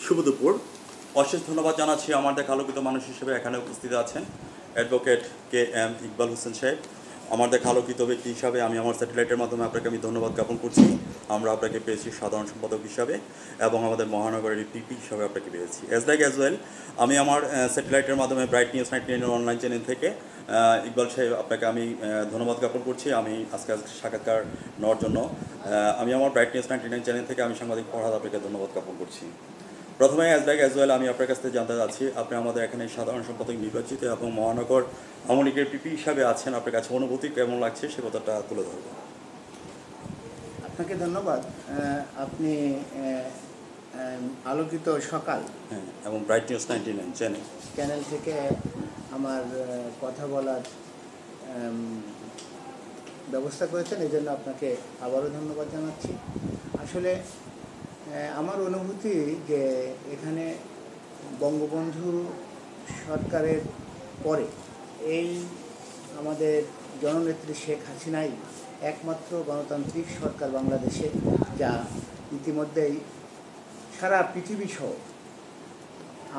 শুভ দুপুর। অশেষ ধন্যবাদ জানাচ্ছি আমার দেখা আলোকিত মানুষ হিসেবে এখানে উপস্থিত আছেন advocate K M Iqbal Hossain সাহেব। আমার দেখা আলোকিত ব্যক্তি হিসাবে আমি আমার স্যাটেলাইটের মাধ্যমে আপনাকে আমি ধন্যবাদ জ্ঞাপন করছি। আমরা আপনাকে পেয়েছি সাধারণ সম্পাদক হিসাবে এবং আমাদের মহানগরের পিপি হিসাবে আপনাকে পেয়েছি। অ্যাজ ওয়েল আমি আমার স্যাটেলাইটের মাধ্যমে ব্রাইট নিউজ 99 অনলাইন চ্যানেল থেকে ইকবাল সাহেব আপনাকে আমি ধন্যবাদ জ্ঞাপন করছি আমি আজকে সাক্ষাৎকার নেওয়ার জন্য। আমি আমার ব্রাইট নিউজ 99 চ্যানেল থেকে আমি সাংবাদিক ফরহাদ আপনাকে ধন্যবাদ জ্ঞাপন করছি। প্রথমে অ্যাজ ওয়েল আমি আপনার কাছ থেকে জানতে চাচ্ছি, আপনি আমাদের এখানে সাধারণ সম্পাদক নির্বাচিত এবং মহানগর আওয়ামী লীগের পিপি হিসাবে আছেন, আপনার কাছে অনুভূতি কেমন লাগছে সে কথাটা তুলে ধরবেন। আপনাকে ধন্যবাদ। আপনি আলোকিত সকাল এবং ব্রাইট নিউজ 99 চ্যানেল থেকে আমার কথা বলার ব্যবস্থা করেছেন, এই জন্য আপনাকে আবারও ধন্যবাদ জানাচ্ছি। আসলে আমার অনুভূতি যে এখানে বঙ্গবন্ধু সরকারের পরে এই আমাদের জননেত্রী শেখ হাসিনাই একমাত্র গণতান্ত্রিক সরকার বাংলাদেশে, যা ইতিমধ্যেই সারা পৃথিবী সহ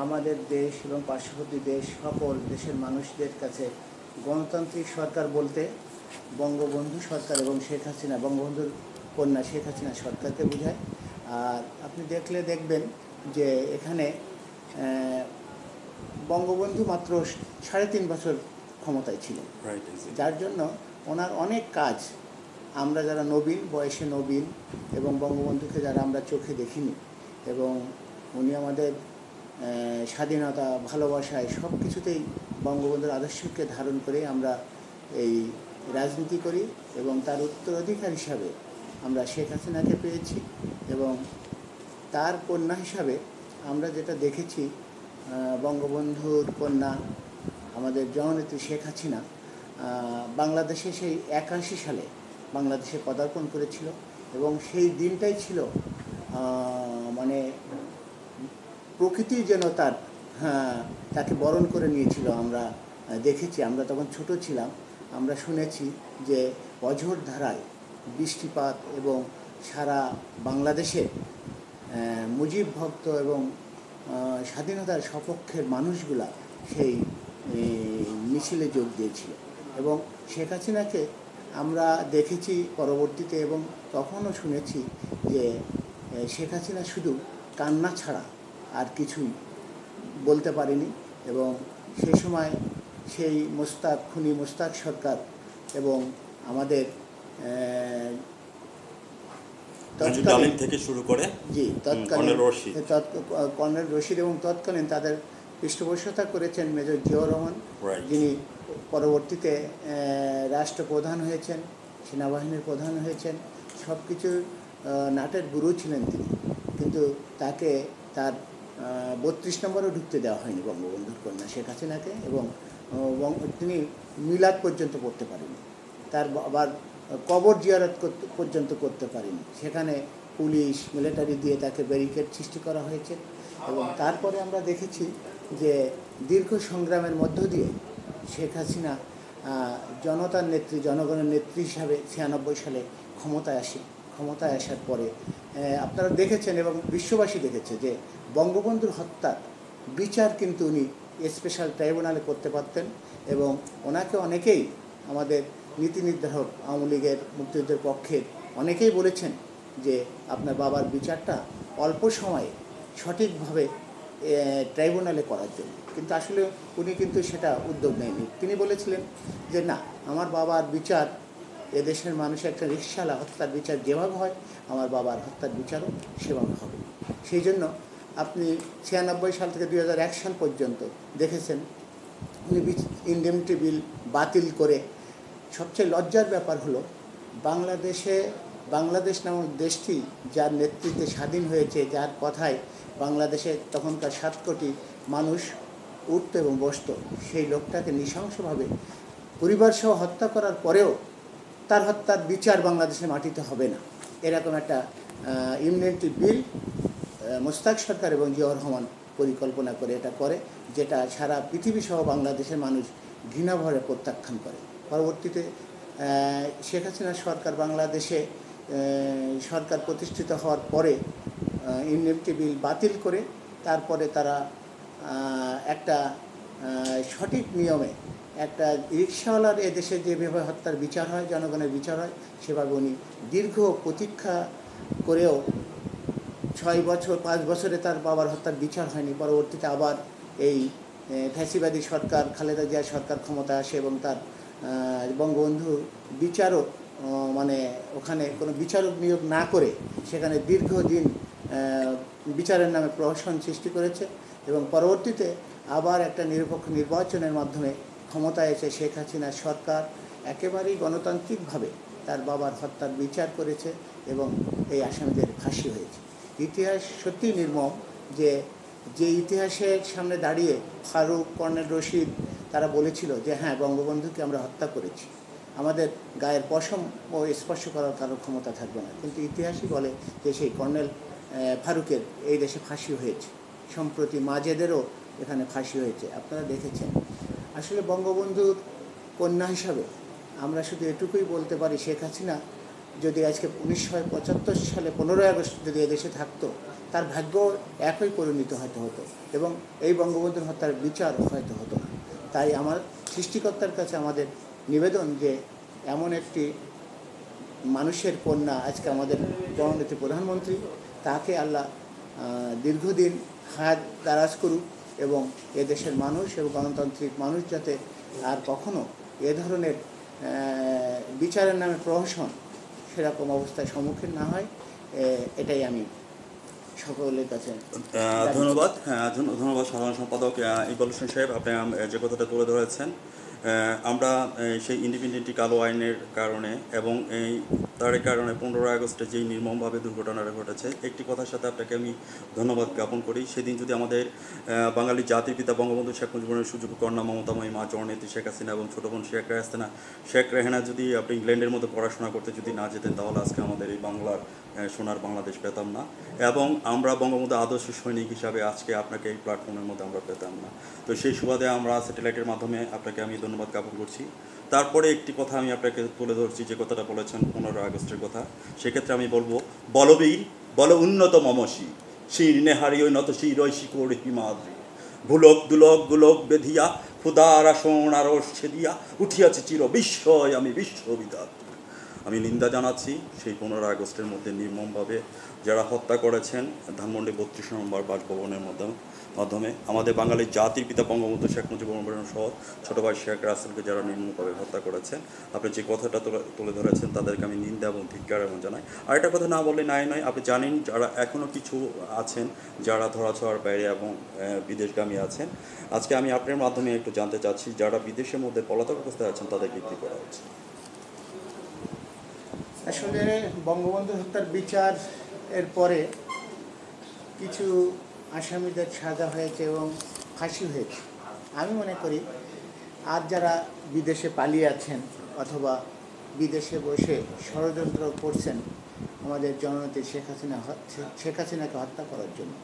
আমাদের দেশ এবং পার্শ্ববর্তী দেশ সকল দেশের মানুষদের কাছে গণতান্ত্রিক সরকার বলতে বঙ্গবন্ধু সরকার এবং শেখ হাসিনা, বঙ্গবন্ধুর কন্যা শেখ হাসিনা সরকারকে বোঝায়। আর আপনি দেখবেন যে এখানে বঙ্গবন্ধু মাত্র 3.5 বছর ক্ষমতায় ছিলেন, যার জন্য ওনার অনেক কাজ আমরা যারা নবীন, বয়সে নবীন এবং বঙ্গবন্ধুকে যারা আমরা চোখে দেখিনি, এবং উনি আমাদের স্বাধীনতা, ভালোবাসায় সব কিছুতেই বঙ্গবন্ধুর আদর্শকে ধারণ করে আমরা এই রাজনীতি করি, এবং তার উত্তরাধিকার হিসাবে আমরা শেখ হাসিনাকে পেয়েছি। এবং তার কন্যা হিসাবে আমরা যেটা দেখেছি, বঙ্গবন্ধুর কন্যা আমাদের জননেত্রী শেখ হাসিনা বাংলাদেশে সেই 81 সালে বাংলাদেশে পদার্পণ করেছিল, এবং সেই দিনটাই ছিল মানে প্রকৃতি যেন তাকে বরণ করে নিয়েছিল। আমরা দেখেছি, আমরা তখন ছোট ছিলাম, আমরা শুনেছি যে অঝোর ধারায় বৃষ্টিপাত এবং সারা বাংলাদেশে মুজিব ভক্ত এবং স্বাধীনতার সপক্ষের মানুষগুলা সেই মিছিলে যোগ দিয়েছিল। এবং শেখ হাসিনাকে আমরা দেখেছি পরবর্তীতে, এবং তখনও শুনেছি যে শেখ হাসিনা শুধু কান্না ছাড়া আর কিছুই বলতে পারেনি। এবং সেই সময় সেই খুনি মোস্তাক সরকার এবং আমাদের তৎকালীন থেকে শুরু করে কর্নেল রশিদ এবং তৎকালীন তাদের পৃষ্ঠপোষকতা করেছেন মেজর জিয়াউর রহমান, যিনি পরবর্তীতে রাষ্ট্রপ্রধান হয়েছেন, সেনাবাহিনীর প্রধান হয়েছেন, সব কিছুর নাটের গুরু ছিলেন তিনি। কিন্তু তাকে তার 32 নম্বরও ঢুকতে দেওয়া হয়নি বঙ্গবন্ধুর কন্যা শেখ হাসিনাকে, এবং তিনি মিলাদ পর্যন্ত পড়তে পারেনি, তার আবার কবর জিয়ারত পর্যন্ত করতে পারেনি। সেখানে পুলিশ, মিলিটারি দিয়ে তাকে ব্যারিকেড সৃষ্টি করা হয়েছে। এবং তারপরে আমরা দেখেছি যে দীর্ঘ সংগ্রামের মধ্য দিয়ে শেখ হাসিনা জনতার নেত্রী, জনগণের নেত্রী হিসাবে 96 সালে ক্ষমতায় আসার পরে আপনারা দেখেছেন এবং বিশ্ববাসী দেখেছে যে বঙ্গবন্ধুর হত্যার বিচার কিন্তু উনি স্পেশাল ট্রাইব্যুনালে করতে পারতেন। এবং ওনাকে অনেকেই, আমাদের নীতি নির্ধারক আওয়ামী লীগের মুক্তিযুদ্ধের পক্ষে অনেকেই বলেছেন যে আপনার বাবার বিচারটা অল্প সময়ে সঠিকভাবে ট্রাইব্যুনালে করার জন্য, কিন্তু আসলে উনি কিন্তু সেটা উদ্যোগ নেয়নি। তিনি বলেছিলেন যে না, আমার বাবার বিচার, এদেশের মানুষের একটা রিকশালা হত্যার বিচার যেভাবে হয় আমার বাবার হত্যার বিচারও সেভাবে হবে। সেই জন্য আপনি 96 সাল থেকে 2001 সাল পর্যন্ত দেখেছেন উনি ইনডেমনিটি বিল বাতিল করে। সবচেয়ে লজ্জার ব্যাপার হলো বাংলাদেশ নামক দেশটি যার নেতৃত্বে স্বাধীন হয়েছে, যার কথায় বাংলাদেশে তখনকার 7 কোটি মানুষ উঠত এবং বসত, সেই লোকটাকে নৃশংসভাবে পরিবারসহ হত্যা করার পরেও তার হত্যার বিচার বাংলাদেশের মাটিতে হবে না, এরকম একটা ইমনিটি বিল মোস্তাক সরকার এবং জিয়াউর রহমান পরিকল্পনা করে এটা করে, যেটা সারা পৃথিবী সহ বাংলাদেশের মানুষ ঘৃণাভরে প্রত্যাখ্যান করে। পরবর্তীতে শেখ হাসিনা সরকার বাংলাদেশে সরকার প্রতিষ্ঠিত হওয়ার পরে ইমনিটি বিল বাতিল করে তারপরে তারা একটা সঠিক নিয়মে একটা রিক্সাওয়ালার এদেশে যেভাবে হত্যার বিচার হয়, জনগণের বিচার হয়, সেভাবে উনি দীর্ঘ প্রতীক্ষা করেও 5 বছরে তার বাবার হত্যার বিচার হয়নি। পরবর্তীতে আবার এই ফ্যাসিবাদী সরকার, খালেদা জিয়া সরকার ক্ষমতায় আসে এবং তার বঙ্গবন্ধু বিচারক মানে ওখানে কোনো বিচারক নিয়োগ না করে সেখানে দীর্ঘদিন বিচারের নামে প্রহসন সৃষ্টি করেছে এবং পরবর্তীতে আবার একটা নিরপেক্ষ নির্বাচনের মাধ্যমে ক্ষমতায় এসে শেখ হাসিনার সরকার একেবারেই গণতান্ত্রিকভাবে তার বাবার হত্যার বিচার করেছে এবং এই আসামিদের ফাঁসি হয়েছে। ইতিহাস সত্যিই নির্মম যে ইতিহাসের সামনে দাঁড়িয়ে ফারুক, কর্নেল রশিদ তারা বলেছিল যে হ্যাঁ, বঙ্গবন্ধুকে আমরা হত্যা করেছি, আমাদের গায়ের পশম ও স্পর্শ করার কারো ক্ষমতা থাকবে না। কিন্তু ইতিহাসই বলে যে সেই কর্নেল ফারুকের এই দেশে ফাঁসি হয়েছে, সম্প্রতি মাজেদেরও এখানে ফাঁসি হয়েছে, আপনারা দেখেছেন। আসলে বঙ্গবন্ধুর কন্যা হিসাবে আমরা শুধু এটুকুই বলতে পারি, শেখ হাসিনা যদি আজকে 1975 সালে 15ই আগস্ট যদি এদেশে থাকতো, তার ভাগ্য একই পরিণত হয়তো হতো এবং এই বঙ্গবন্ধুর হত্যার বিচার হয়তো হতো না। তাই আমার সৃষ্টিকর্তার কাছে আমাদের নিবেদন যে এমন একটি মানুষের কন্যা আজকে আমাদের জননেত্রী প্রধানমন্ত্রী, তাকে আল্লাহ দীর্ঘদিন হায়াত দারাজ করুক এবং এদেশের মানুষ এবং গণতান্ত্রিক মানুষ যাতে আর কখনো এ ধরনের বিচারের নামে প্রহসন সেরকম অবস্থায় সম্মুখীন না হয়, এটাই আমি সকলের কাছে ধন্যবাদ। ধন্যবাদ সাধারণ সম্পাদক ইকবাল হোসেন সাহেব, আপনি যে কথাটা তুলে ধরেছেন। আমরা সেই ইন্ডিপেন্ডেন্ট কালো আইনের কারণে এবং তার কারণে 15 আগস্টে যেই নির্মমভাবে দুর্ঘটনাটা ঘটেছে, একটি কথার সাথে আপনাকে আমি ধন্যবাদ জ্ঞাপন করি। সেদিন যদি আমাদের বাঙালি জাতির পিতা বঙ্গবন্ধু শেখ মুজিবুর সুযোগ্য কন্যা মমতাময়ী মা জননেত্রী শেখ হাসিনা এবং ছোটো বোন শেখ রেহানা যদি আপনি ইংল্যান্ডের মধ্যে পড়াশোনা করতে যদি না যেতেন, তাহলে আজকে আমাদের এই বাংলার সোনার বাংলাদেশ পেতাম না এবং আমরা বঙ্গবন্ধু আদর্শ সৈনিক হিসাবে আজকে আপনাকে এই প্ল্যাটফর্মের মধ্যে আমরা পেতাম না। তো সেই সুবাদে আমরা স্যাটেলাইটের মাধ্যমে আপনাকে আমি ধন্যবাদ জ্ঞাপন করছি। তারপরে একটি কথা আমি আপনাকে তুলে ধরছি, যে কথাটা বলেছেন 15 আগস্টের কথা। সেক্ষেত্রে আমি বলবো, বলবীর বল উন্নত মমসি শির নেহারি ওই নত শিরই শিকড় হিমাদ্রি ভুলক দুলক গুলক বেধিয়া ক্ষুদার আসন আরস ছেদিয়া উঠিয়াছে চির বিস্ময় আমি বিশ্ববিদাত। আমি নিন্দা জানাচ্ছি সেই 15 আগস্টের মধ্যে নির্মমভাবে যারা হত্যা করেছেন ধানমন্ডি 32 নম্বর বাসভবনের মাধ্যমে আমাদের বাঙালির জাতির পিতা বঙ্গবন্ধু শেখ মুজিবুর রহমান সহ ছোটো ভাই শেখ রাসেলকে যারা নির্মমভাবে হত্যা করেছেন, আপনি যে কথাটা তুলে ধরেছেন তাদেরকে আমি নিন্দা এবং ধিক্কার এবং জানাই। আরেকটা কথা না বললে নাই নয়, আপনি জানেন যারা এখনও কিছু আছেন যারা ধরাছোঁয়ার বাইরে এবং বিদেশগামী আছেন, আজকে আমি আপনার মাধ্যমে একটু জানতে চাচ্ছি, যারা বিদেশের মধ্যে পলাতক অবস্থায় আছেন তাদেরকে কী করা হচ্ছে? আসলে বঙ্গবন্ধু হত্যার বিচার এর পরে কিছু আসামিদের সাজা হয়েছে এবং ফাঁসি হয়েছে। আমি মনে করি আর যারা বিদেশে পালিয়ে আছেন অথবা বিদেশে বসে ষড়যন্ত্র করছেন আমাদের জননেত্রী শেখ হাসিনাকে হত্যা করার জন্য,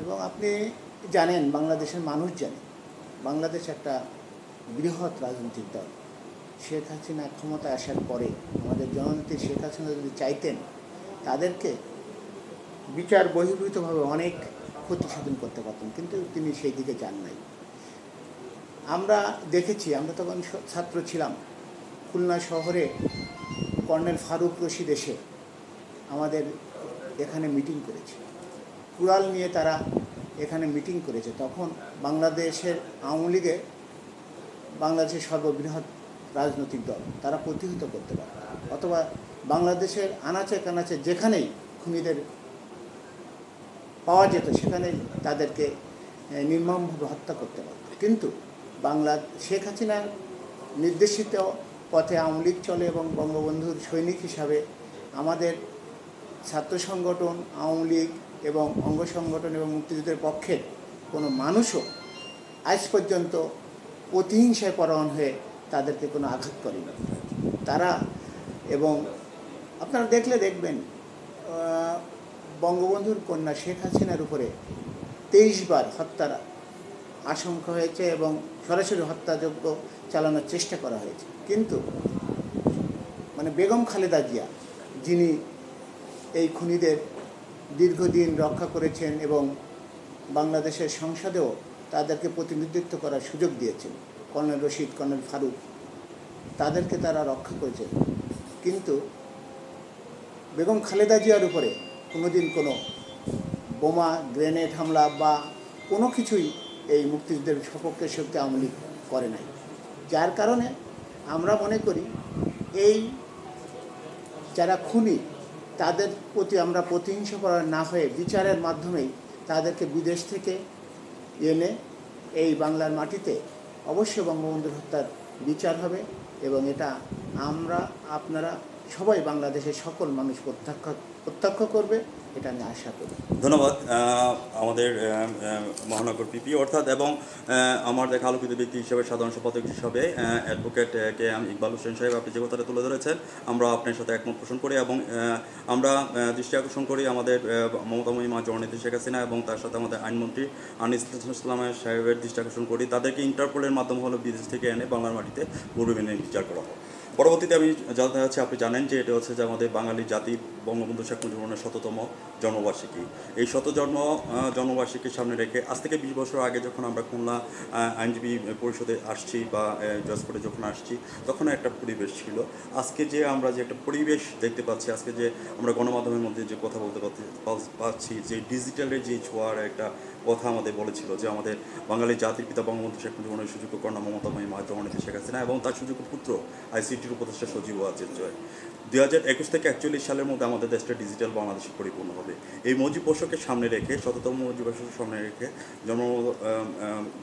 এবং আপনি জানেন, বাংলাদেশের মানুষ জানে, বাংলাদেশ একটা বৃহৎ রাজনৈতিক দল। শেখ হাসিনা ক্ষমতায় আসার পরে আমাদের জননেত্রী শেখ হাসিনা যদি চাইতেন, তাদেরকে বিচার বহির্ভূতভাবে অনেক ক্ষতি সাধন করতে পারতেন, কিন্তু তিনি সেই দিকে যান নাই। আমরা দেখেছি, আমরা তখন ছাত্র ছিলাম, খুলনা শহরে কর্নেল ফারুক রশিদ এসে আমাদের এখানে মিটিং করেছে, কুড়াল নিয়ে তারা এখানে মিটিং করেছে। তখন বাংলাদেশের আওয়ামী লীগে বাংলাদেশের সর্ববৃহৎ রাজনৈতিক দল, তারা প্রতিহত করতে পারে, অথবা বাংলাদেশের আনাচে কানাচে যেখানেই খুনিদের পাওয়া যেত সেখানে তাদেরকে নির্মমভাবে হত্যা করতে পারত। কিন্তু শেখ হাসিনার নির্দেশিত পথে আওয়ামী লীগ চলে এবং বঙ্গবন্ধুর সৈনিক হিসাবে আমাদের ছাত্র সংগঠন, আওয়ামী লীগ এবং অঙ্গ সংগঠন এবং মুক্তিযুদ্ধের পক্ষের কোনো মানুষও আজ পর্যন্ত প্রতিহিংসায় পরায়ণ হয়ে তাদেরকে কোনো আঘাত করেনি তারা। এবং আপনারা দেখবেন বঙ্গবন্ধুর কন্যা শেখ হাসিনার উপরে 23 বার হত্যার আশঙ্কা হয়েছে এবং সরাসরি হত্যাযজ্ঞ চালানোর চেষ্টা করা হয়েছে। কিন্তু বেগম খালেদা জিয়া, যিনি এই খুনিদের দীর্ঘদিন রক্ষা করেছেন এবং বাংলাদেশের সংসদেও তাদেরকে প্রতিনিধিত্ব করার সুযোগ দিয়েছেন, কর্নেল রশিদ, কর্নেল ফারুক, তাদেরকে তারা রক্ষা করেছেন। কিন্তু বেগম খালেদা জিয়ার উপরে কোনোদিন কোনো বোমা, গ্রেনেড হামলা বা কোনো কিছুই এই মুক্তিযুদ্ধের সপক্ষে শক্তি আওয়ামী লীগ করে নাই। যার কারণে আমরা মনে করি এই যারা খুনি তাদের প্রতি আমরা প্রতিহিংসাপরায়ণ না হয়ে বিচারের মাধ্যমেই তাদেরকে বিদেশ থেকে এনে এই বাংলার মাটিতে অবশ্যই বঙ্গবন্ধুর হত্যার বিচার হবে এবং এটা আমরা আপনারা সবাই বাংলাদেশের সকল মানুষ প্রত্যক্ষ করবে, এটা আমি আশা করি। ধন্যবাদ আমাদের মহানগর পিপি অর্থাৎ এবং আমার দেখা আলোকিত ব্যক্তি হিসেবে সাধারণ সম্পাদক হিসাবে advocate K M Iqbal Hossain সাহেব, আপনি যে কথাটা তুলে ধরেছেন আমরা আপনার সাথে একমত পোষণ করি এবং আমরা দৃষ্টি আকর্ষণ করি আমাদের মমতাময়ী মা জননেত্রী শেখ হাসিনা এবং তার সাথে আমাদের আইনমন্ত্রী আনিস ইসলাম সাহেবের দৃষ্টি আকর্ষণ করি, তাদেরকে ইন্টারপোলের মাধ্যমে হলো বিদেশ থেকে এনে বাংলার মাটিতে পূর্বে মেনে বিচার করা হয়। পরবর্তীতে আমি জানতে চাচ্ছি, আপনি জানেন যে এটা হচ্ছে যে আমাদের বাঙালি জাতি বঙ্গবন্ধু শেখ মুজিবুর রহমানের 100তম জন্মবার্ষিকী। এই জন্মবার্ষিকীর সামনে রেখে আজ থেকে 20 বছর আগে যখন আমরা খুলনা আইনজীবী পরিষদে আসছি বা জজ কোর্টে যখন আসছি তখন একটা পরিবেশ ছিল। আজকে যে আমরা যে একটা পরিবেশ দেখতে পাচ্ছি, আজকে যে আমরা গণমাধ্যমের মধ্যে যে কথা বলতে পাচ্ছি, যে ডিজিটালের যে ছোঁয়ার একটা কথা আমাদের বলেছিল যে আমাদের বাঙালি জাতির পিতা বঙ্গবন্ধু শেখ মুজিবুর রহমানের সুযোগ্য কন্যা মমতাময়ী মা জননেত্রী শেখ হাসিনা এবং তার সুযোগ্য পুত্র আইসিটির উপদেষ্টা সজীব ওয়াজেদ জয়। 2021 থেকে 41 সালের মধ্যে আমাদের দেশটা ডিজিটাল বাংলাদেশে পরিপূর্ণ হবে। এই মুজিব বর্ষকে সামনে রেখে 100তম মুজিব বর্ষকে সামনে রেখে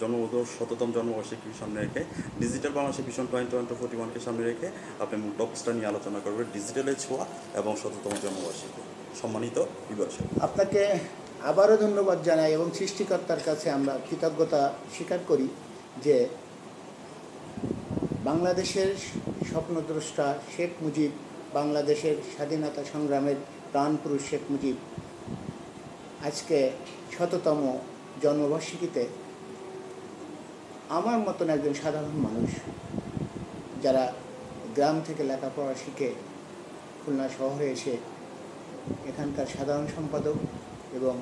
জন্মবন্ধুর 100তম জন্মবার্ষিকীর সামনে রেখে ডিজিটাল বাংলাদেশের ভিশন 2041কে সামনে রেখে আপনি মূল টপিকসটা নিয়ে আলোচনা করবেন, ডিজিটালের ছোঁয়া এবং 100তম জন্মবার্ষিকী। সম্মানিত বিভাগ সাহেব, আপনাকে আবারও ধন্যবাদ জানাই এবং সৃষ্টিকর্তার কাছে আমরা কৃতজ্ঞতা স্বীকার করি যে বাংলাদেশের স্বপ্নদ্রষ্টা শেখ মুজিব, বাংলাদেশের স্বাধীনতা সংগ্রামের প্রাণপুরুষ শেখ মুজিব আজকে 100তম জন্মবার্ষিকীতে আমার মতন একজন সাধারণ মানুষ যারা গ্রাম থেকে লেখাপড়া শিখে খুলনা শহরে এসে এখানকার সাধারণ সম্পাদক এবং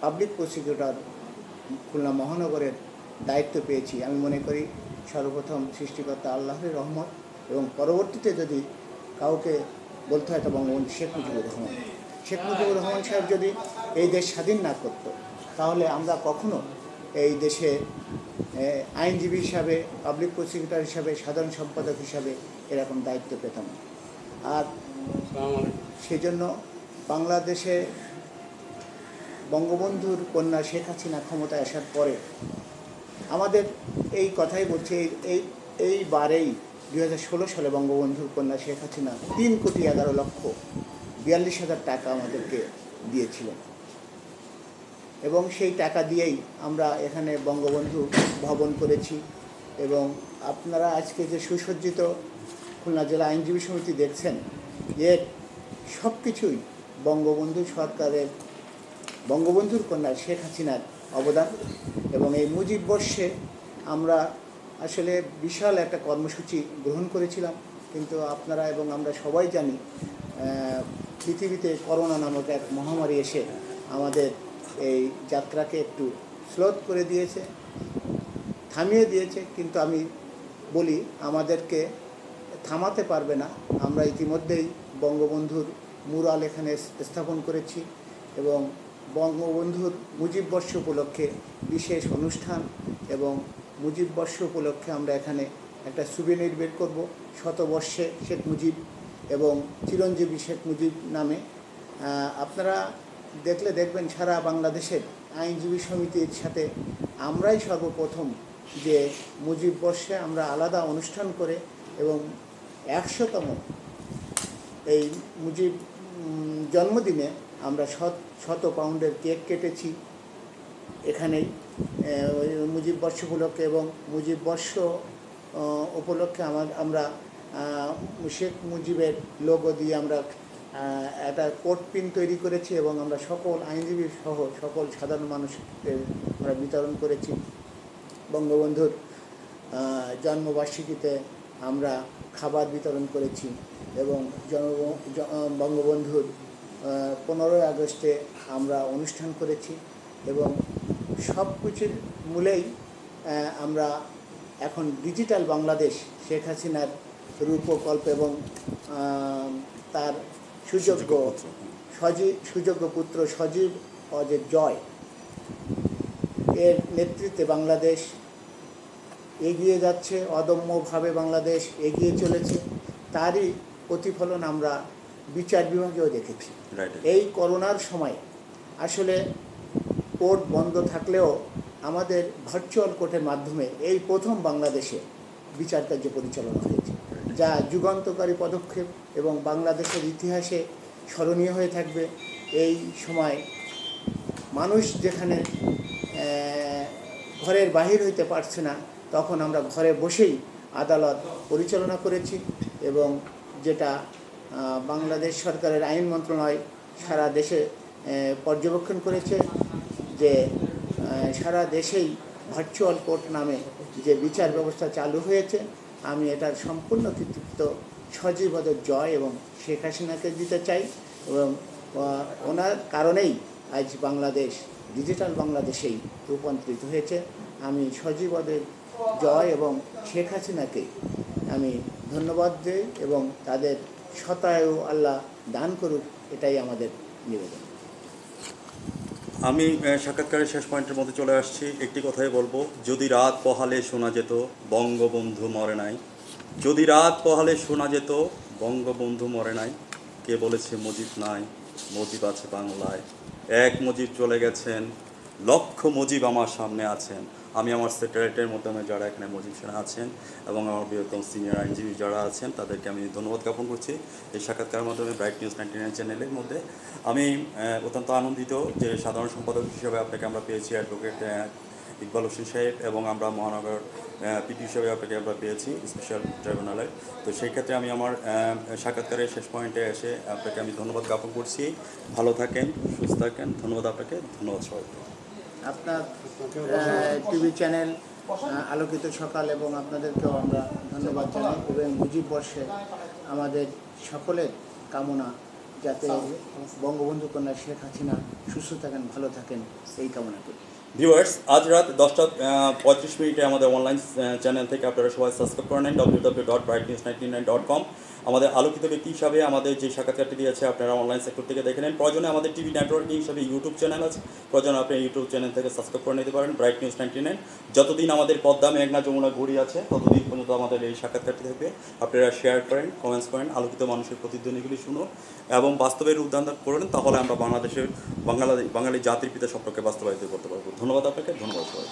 পাবলিক প্রসিকিউটর খুলনা মহানগরের দায়িত্ব পেয়েছি। আমি মনে করি সর্বপ্রথম সৃষ্টিকর্তা আল্লাহর রহমত এবং পরবর্তীতে যদি কাউকে বলতে হয় তো বঙ্গবন্ধু শেখ মুজিবুর রহমান। শেখ মুজিবুর রহমান সাহেব যদি এই দেশ স্বাধীন না করতো তাহলে আমরা কখনো এই দেশে আইনজীবী হিসাবে, পাবলিক প্রসিকিউটর হিসাবে, সাধারণ সম্পাদক হিসাবে এরকম দায়িত্ব পেতাম। আর সেজন্য বাংলাদেশে বঙ্গবন্ধুর কন্যা শেখ হাসিনা ক্ষমতায় আসার পরে আমাদের এই কথাই বলছে, এইবারেই 2016 সালে বঙ্গবন্ধুর কন্যা শেখ হাসিনা 3,11,42,000 টাকা আমাদেরকে দিয়েছিলেন এবং সেই টাকা দিয়েই আমরা এখানে বঙ্গবন্ধু ভবন করেছি এবং আপনারা আজকে যে সুসজ্জিত খুলনা জেলা আইনজীবী সমিতি দেখছেন এর সব কিছুই বঙ্গবন্ধু সরকারের, বঙ্গবন্ধুর কন্যা শেখ হাসিনার অবদান। এবং এই মুজিব বর্ষে আমরা আসলে বিশাল একটা কর্মসূচি গ্রহণ করেছিলাম, কিন্তু আপনারা এবং আমরা সবাই জানি পৃথিবীতে করোনা নামক এক মহামারী এসে আমাদের এই যাত্রাকে একটু স্লোথ করে দিয়েছে, থামিয়ে দিয়েছে। কিন্তু আমি বলি আমাদেরকে থামাতে পারবে না। আমরা ইতিমধ্যেই বঙ্গবন্ধুর মুরাল এখানে স্থাপন করেছি এবং বঙ্গবন্ধুর মুজিববর্ষ উপলক্ষে বিশেষ অনুষ্ঠান এবং মুজিববর্ষ উপলক্ষে আমরা এখানে একটা সুবিনির বের করব, শতবর্ষে শেখ মুজিব এবং চিরঞ্জীবী শেখ মুজিব নামে। আপনারা দেখলে দেখবেন সারা বাংলাদেশের আইনজীবী সমিতির সাথে আমরাই সর্বপ্রথম যে মুজিববর্ষে আমরা আলাদা অনুষ্ঠান করে এবং 100তম এই মুজিব জন্মদিনে আমরা 100 পাউন্ডের কেক কেটেছি এখানেই মুজিববর্ষ উপলক্ষে। এবং মুজিববর্ষ উপলক্ষে আমরা শেখ মুজিবের লোগো দিয়ে আমরা একটা কোট পিন তৈরি করেছি এবং আমরা সকল আইনজীবী সহ সকল সাধারণ মানুষকে আমরা বিতরণ করেছি। বঙ্গবন্ধুর জন্মবার্ষিকীতে আমরা খাবার বিতরণ করেছি এবং বঙ্গবন্ধুর 15ই আগস্টে আমরা অনুষ্ঠান করেছি এবং সব কিছুর মূলেই আমরা এখন ডিজিটাল বাংলাদেশ শেখ হাসিনার রূপকল্প এবং তার সুযোগ্য সুযোগ্য পুত্র সজীব অজের জয় এর নেতৃত্বে বাংলাদেশ এগিয়ে যাচ্ছে, অদম্যভাবে বাংলাদেশ এগিয়ে চলেছে। তারই প্রতিফলন আমরা বিচার বিভাগেও দেখেছি। এই করোনার সময় আসলে কোর্ট বন্ধ থাকলেও আমাদের ভার্চুয়াল কোর্টের মাধ্যমে এই প্রথম বাংলাদেশে বিচার কার্য পরিচালনা হয়েছে, যা যুগান্তকারী পদক্ষেপ এবং বাংলাদেশের ইতিহাসে স্মরণীয় হয়ে থাকবে। এই সময় মানুষ যেখানে ঘরের বাহির হইতে পারছে না, তখন আমরা ঘরে বসেই আদালত পরিচালনা করেছি এবং যেটা বাংলাদেশ সরকারের আইন মন্ত্রণালয় সারা দেশে পর্যবেক্ষণ করেছে যে সারা দেশেই ভার্চুয়াল কোর্ট নামে যে বিচার ব্যবস্থা চালু হয়েছে, আমি এটার সম্পূর্ণ কৃতিত্ব সজীব অজের জয় এবং শেখ হাসিনাকে দিতে চাই এবং ওনার কারণেই আজ বাংলাদেশ ডিজিটাল বাংলাদেশেই রূপান্তরিত হয়েছে। আমি সজীব অজের জয় এবং শেখ হাসিনাকে আমি ধন্যবাদ দিই এবং তাদের শতায়ু আল্লাহ দান করুক, এটাই আমাদের নিবেদন। আমি সাক্ষাৎকারের শেষ পয়েন্টের মধ্যে চলে আসছি। একটি কথাই বলবো, যদি রাত পোহালে শোনা যেত বঙ্গবন্ধু মরে নাই, যদি রাত পোহালে শোনা যেত বঙ্গবন্ধু মরে নাই, কে বলেছে মুজিব নাই, মুজিব আছে বাংলায়, এক মুজিব চলে গেছেন, লক্ষ মুজিব আমার সামনে আছেন। আমি আমার স্যাটেলাইটের মাধ্যমে যারা এখানে মুজিব সেনা আছেন এবং আমার বৃহত্তম সিনিয়র আইনজীবী যারা আছেন তাদেরকে আমি ধন্যবাদ জ্ঞাপন করছি এই সাক্ষাৎকারের মাধ্যমে ব্রাইট নিউজ 99 চ্যানেলের মধ্যে। আমি অত্যন্ত আনন্দিত যে সাধারণ সম্পাদক হিসেবে আপনাকে আমরা পেয়েছি অ্যাডভোকেট ইকবাল হোসেন সাহেব, এবং আমরা মহানগর পিটি হিসেবে আপনাকে আমরা পেয়েছি স্পেশাল ট্রাইব্যুনালের। তো সেই ক্ষেত্রে আমি আমার সাক্ষাৎকারের শেষ পয়েন্টে এসে আপনাকে আমি ধন্যবাদ জ্ঞাপন করছি। ভালো থাকেন, সুস্থ থাকেন। ধন্যবাদ আপনাকে, ধন্যবাদ সবাইকে। আপনার টিভি চ্যানেল আলোকিত সকাল এবং আপনাদেরকেও আমরা ধন্যবাদ জানাই এবং মুজিব বর্ষে আমাদের সকলের কামনা যাতে বঙ্গবন্ধু কন্যা শেখ হাসিনা সুস্থ থাকেন, ভালো থাকেন, এই কামনা করি। ভিউয়ার্স, আজ রাত 10:35 আমাদের অনলাইন চ্যানেল থেকে আপনারা সবাই সাবস্ক্রাইব করে নেন www.brightnews99.com। আমাদের আলোকিত ব্যক্তি হিসাবে আমাদের যে সাক্ষাৎকারটি দিয়েছে আপনারা অনলাইন সেক্টর থেকে দেখে নেন। প্রয়োজনে আমাদের টিভি নেটওয়ার্কিং হিসাবে ইউটিউব চ্যানেল আছে, প্রয়োজনে আপনি ইউটিউব চ্যানেল থেকে সাবস্ক্রাইব করে নিতে পারেন ব্রাইট নিউজ 99। যতদিন আমাদের পদ্মা মেঘনা যমুনা গড়ি আছে ততদিন পর্যন্ত আমাদের এই সাক্ষাৎকারটি থাকবে। আপনারা শেয়ার করেন, কমেন্টস করেন, আলোকিত মানুষের প্রতিধ্বনিগুলি শুনুন এবং বাস্তবের উদ্যান করেন, তাহলে আমরা বাংলাদেশের বাঙালি জাতির পিতা স্বপ্নকে বাস্তবায়িত করতে পারবো। ধন্যবাদ আপনাকে, ধন্যবাদ সবাই।